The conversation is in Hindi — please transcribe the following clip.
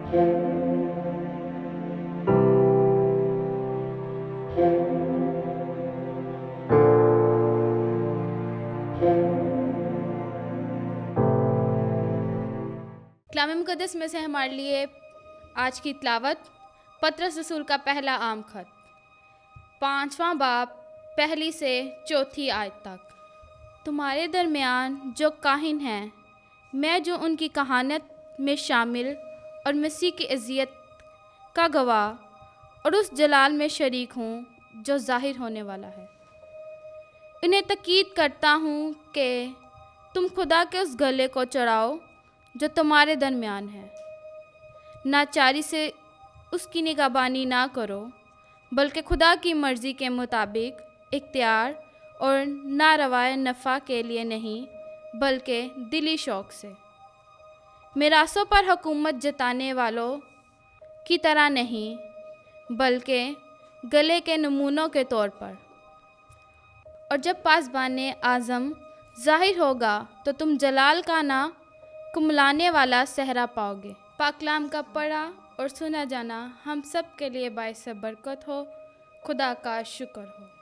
कलाम मुक़द्दस में से हमारे लिए आज की तिलावत पतरस रसूल का पहला आम खत, 5वां बाब, पहली से चौथी आयत तक। तुम्हारे दरमियान जो काहिन हैं, मैं जो उनकी कहानत में शामिल और मसीह की अज़ियत का गवाह और उस जलाल में शरीक हूँ जो ज़ाहिर होने वाला है, इन्हें तकीद करता हूँ कि तुम खुदा के उस गले को चढ़ाओ जो तुम्हारे दरमियान है। नाचारी से उसकी निगहबानी ना करो, बल्कि खुदा की मर्ज़ी के मुताबिक इख्तियार और नारवाए नफ़ा के लिए नहीं, बल्कि दिली शौक़ से। मिरासों पर हुकूमत जताने वालों की तरह नहीं, बल्कि गले के नमूनों के तौर पर। और जब पासबाने आज़म ज़ाहिर होगा तो तुम जलाल का ना कुमलाने वाला सहरा पाओगे। पाकलाम का पढ़ा और सुना जाना हम सब के लिए बाइस बरकत हो। खुदा का शुक्र हो।